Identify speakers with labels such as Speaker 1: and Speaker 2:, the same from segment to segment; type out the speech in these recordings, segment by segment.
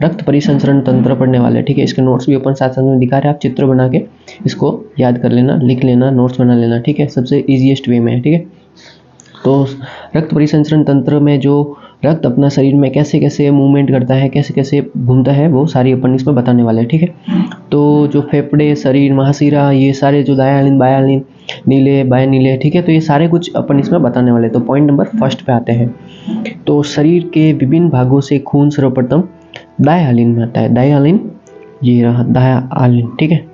Speaker 1: रक्त परिसंचरण तंत्र पढ़ने वाले हैं, ठीक है। इसके नोट्स भी अपन साथ साथ में दिखा रहे हैं, आप चित्र बना के इसको याद कर लेना, लिख लेना, नोट्स बना लेना, ठीक है। सबसे ईजीएस्ट वे में है, ठीक है। तो रक्त परिसंचरण तंत्र में जो रक्त अपना शरीर में कैसे कैसे मूवमेंट करता है, कैसे कैसे घूमता है, वो सारी अपन इसमें बताने वाले हैं, ठीक है। तो जो फेफड़े, शरीर, महाशिरा, ये सारे जो दायां बायां नीले बाएं नीले, ठीक है, तो ये सारे कुछ अपन इसमें बताने वाले हैं। तो पॉइंट नंबर फर्स्ट पे आते हैं। तो शरीर के विभिन्न भागों से खून सर्वप्रथम दाएं आलिन में आता है। दाएं आलिन, ये रहा दायां आलिन, ठीक है,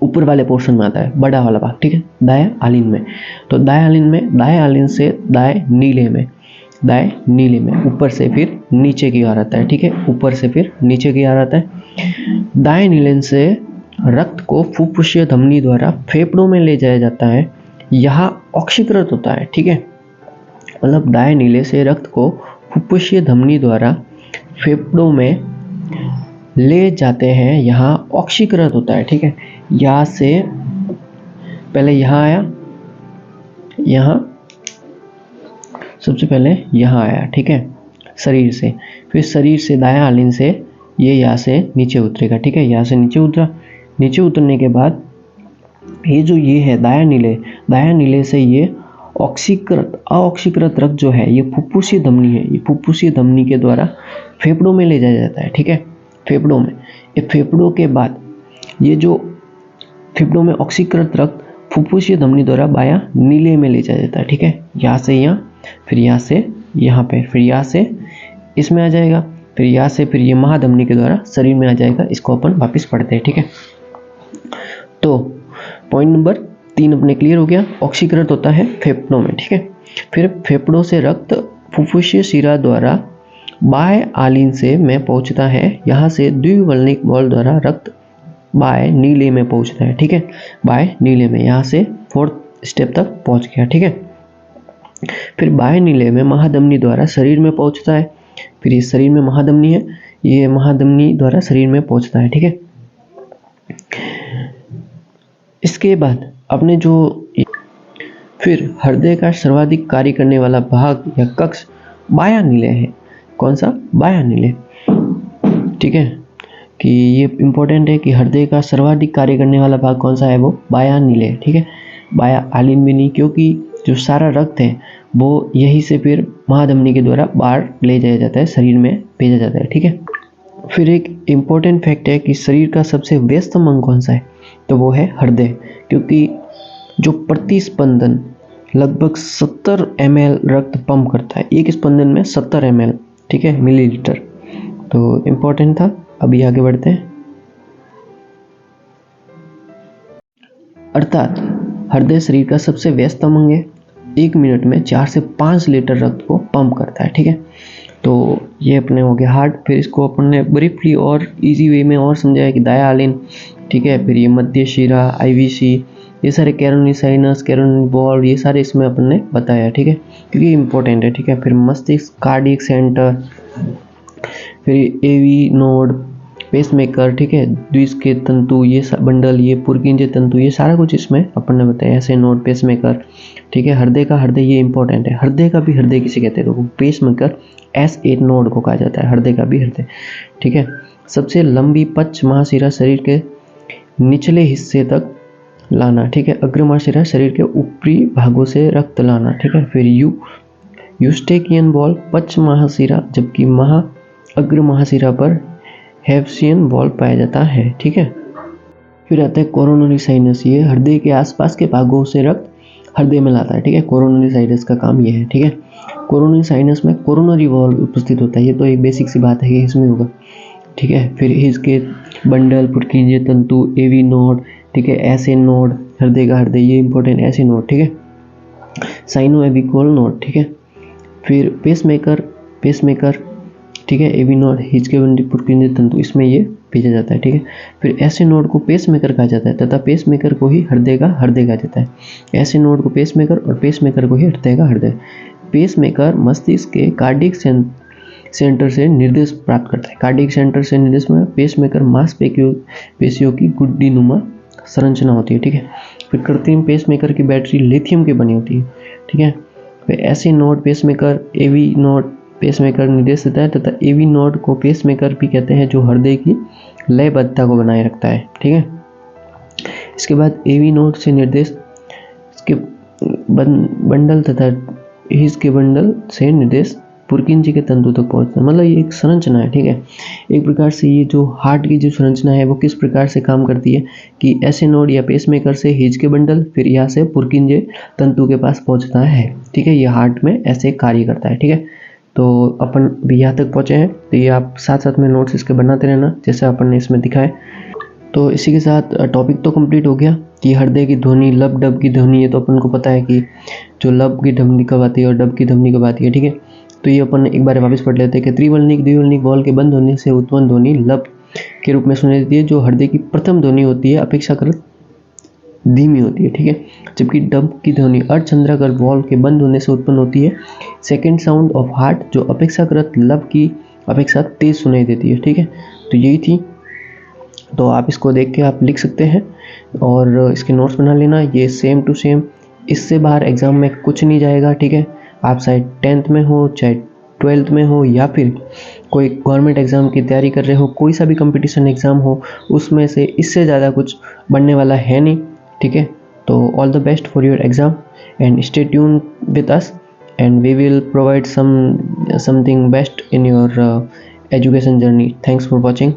Speaker 1: ऊपर वाले पोर्शन में आता है, बड़ा वाला भाग, ठीक है, दाएं आलिन में। तो दाएं आलिन में, दाएं आलिन से दाएं नीले में, दाएं नीले में ऊपर से फिर नीचे की ओर आता है, ठीक है, ऊपर से फिर नीचे की ओर आता है। दाएं नीले से रक्त को फुफ्फुसीय धमनी द्वारा फेफड़ों में ले जाया जाता है, यहाँ ऑक्सीकृत होता है, ठीक है। मतलब दाएं नीले से रक्त को फुफ्फुसीय धमनी द्वारा फेफड़ों में ले जाते हैं, यहाँ ऑक्सीकृत होता है, ठीक है। यहाँ से पहले यहाँ आया, यहाँ सबसे पहले यहाँ आया, ठीक है, शरीर से, फिर शरीर से दायां आलिन से ये यहाँ से नीचे उतरेगा, ठीक है, यहाँ से नीचे उतरा। नीचे उतरने के बाद ये जो ये है दायां नीले से ये अऑक्सीकृत रक्त जो है, ये फुफ्फुसीय धमनी है, ये फुफ्फुसीय धमनी के द्वारा फेफड़ों में ले जाया जाता है, ठीक है, फेफड़ों में। ये फेफड़ों के बाद ये जो फेफड़ों में ऑक्सीकृत रक्त फुफ्फुसीय धमनी द्वारा बायां नीले में ले जाया जाता है, ठीक है, यहाँ से यहाँ, फिर यहाँ से यहाँ पे, फिर यहाँ से इसमें आ जाएगा, फिर यहाँ से फिर ये महाधमनी के द्वारा शरीर में आ जाएगा। इसको अपन वापस पढ़ते हैं, ठीक है। तो पॉइंट नंबर 3 अपने क्लियर हो गया, ऑक्सीकृत होता है फेफड़ों में, ठीक है। फिर फेफड़ों से रक्त फुफ्फुसीय शिरा द्वारा बाएं आलिन से में पहुंचता है, यहाँ से द्विवल्निक बॉल द्वारा रक्त बाएं नीले में पहुंचता है, ठीक है, बाएं नीले में, यहाँ से 4th स्टेप तक पहुंच गया, ठीक है। फिर बाएं नीले में महाधमनी द्वारा शरीर में पहुंचता है, फिर ये शरीर में महाधमनी है, ये महाधमनी द्वारा शरीर में पहुंचता है, ठीक है। इसके बाद अपने जो फिर हृदय का सर्वाधिक कार्य करने वाला भाग या कक्ष बायां नीले है। कौन सा? बायां नीले, ठीक है, कि ये इंपॉर्टेंट है कि हृदय का सर्वाधिक कार्य करने वाला भाग कौन सा है, वो बायां नीले, ठीक है, बायां आलिन भी नहीं, क्योंकि जो सारा रक्त है वो यही से फिर महाधमनी के द्वारा बाहर ले जाया जाता है, शरीर में भेजा जाता है, ठीक है। फिर एक इम्पोर्टेंट फैक्ट है कि शरीर का सबसे व्यस्तम अंग कौन सा है, तो वो है हृदय, क्योंकि जो प्रति स्पंदन लगभग 70 ml रक्त पंप करता है, एक स्पंदन में 70 ml, ठीक है, मिलीलीटर। तो इम्पोर्टेंट था। अभी आगे बढ़ते हैं। अर्थात हृदय शरीर का सबसे व्यस्तम अंग है, 1 मिनट में 4 से 5 लीटर रक्त को पंप करता है, ठीक है। तो ये अपने हो गया हार्ट। फिर इसको अपन ने ब्रीफली और इजी वे में और समझाया कि दायां आलिन, ठीक है, फिर ये मध्य शिरा, आईवीसी, ये सारे कैरोनी साइनस, कैरोनी बॉल, ये सारे इसमें अपन ने बताया, ठीक है, क्योंकि इंपॉर्टेंट है, ठीक है। फिर मस्तिष्क, कार्डियक सेंटर, फिर एवी नोड, पेसमेकर, ठीक है, द्विस्के तंतु, ये बंडल, ये पुर्किंजे तंतु, ये सारा कुछ इसमें अपन ने बताया, ऐसे नोड, पेसमेकर, ठीक है। हृदय का हृदय, ये इंपॉर्टेंट है, हृदय का भी हृदय किसे कहते हैं, तो पेसमेकर S8 नोड को कहा जाता है, हृदय का भी हृदय, ठीक है। सबसे लंबी पच्च महाशिरा शरीर के निचले हिस्से तक लाना, ठीक है, अग्र महाशिरा शरीर के ऊपरी भागों से रक्त लाना, ठीक है। फिर यूस्टेकियन बॉल पच्च महाशिरा, जबकि अग्र महाशिरा पर हेफसियन बॉल पाया जाता है, ठीक है। फिर आता है कोरोनरी साइनस, ये हृदय के आसपास के भागों से रक्त हृदय में लाता है, ठीक है, कोरोनरी साइनस का काम ये है, ठीक है। कोरोनरी साइनस में कोरोनरी वॉल उपस्थित होता है, ये तो एक बेसिक सी बात है कि इसमें होगा, ठीक है। फिर इसके बंडल, पुर्किंजे तंतु, एवी नोड, ठीक है, ऐसे नोड, हृदय का हृदय, ये इंपॉर्टेंट ऐसे नोड, ठीक है, साइनो एविकोल नोड, ठीक है। फिर पेसमेकर, ठीक है, एवी नोड, हिचके बंडी, पुर्किंजे तंतु, इसमें ये भेजा जाता है, ठीक है। फिर ऐसे नोड को पेसमेकर कहा जाता है तथा पेसमेकर को ही हृदय का हृदय कहा जाता है। ऐसे नोड को पेसमेकर और पेसमेकर को ही हृदय का हृदय। पेसमेकर मस्तिष्क के कार्डियक सेंटर से निर्देश प्राप्त करता है। कार्डियक सेंटर से निर्देश में पेसमेकर मांसपेशियों की गुड्डी नुमा संरचना होती है, ठीक है। फिर कृत्रिम पेसमेकर की बैटरी लिथियम की बनी होती है, ठीक है। फिर ऐसे node pacemaker, AV node, pacemaker निर्देश देता है, तथा एवी नोड को पेसमेकर भी कहते हैं, जो हृदय की लयबद्धता को बनाए रखता है। ठीक है, इसके बाद एवी नोड से निर्देश इसके बंडल तथा हिज के बंडल से निर्देश पुरकिंजी के तंतु तक पहुंचता है। मतलब ये एक संरचना है। ठीक है, एक प्रकार से ये जो हार्ट की जो संरचना है वो किस प्रकार से काम करती है कि ऐसे नोड या पेसमेकर से हिज के बंडल, फिर यहाँ से पुरकिंजे तंतु के पास पहुंचता है। ठीक है, ये हार्ट में ऐसे कार्य करता है। ठीक है, तो अपन भी यहाँ तक पहुँचे हैं, तो ये आप साथ साथ में नोट्स इसके बनाते रहना जैसे अपन ने इसमें दिखाया। तो इसी के साथ टॉपिक तो कंप्लीट हो गया कि हृदय की ध्वनि, लब डब की ध्वनि, ये तो अपन को पता है कि जो लब की ध्वनि कब आती है और डब की ध्वनि कब आती है। ठीक है, तो ये अपन एक बार वापस पढ़ लेते हैं कि त्रिवलनिक द्विवलनिक वॉल के बंद होने से उत्पन्न ध्वनि लब के रूप में सुनाई देती है, जो हृदय की प्रथम ध्वनि होती है, अपेक्षाकृत धीमी होती है। ठीक है, जबकि डब की ध्वनि अर्धचंद्राकार वॉल के बंद होने से उत्पन्न होती है, सेकेंड साउंड ऑफ हार्ट, जो अपेक्षाकृत लब की अपेक्षा तेज सुनाई देती है। ठीक है, तो यही थी। तो आप इसको देख के आप लिख सकते हैं और इसके नोट्स बना लेना। ये सेम टू सेम, इससे बाहर एग्ज़ाम में कुछ नहीं जाएगा। ठीक है, आप चाहे 10th में हो, चाहे 12th में हो, या फिर कोई गवर्नमेंट एग्ज़ाम की तैयारी कर रहे हो, कोई सा भी कंपटीशन एग्ज़ाम हो, उसमें से इससे ज़्यादा कुछ बनने वाला है नहीं। ठीक है, तो all the best for your exam and stay tune with us and we will provide something best in your education journey. Thanks for watching.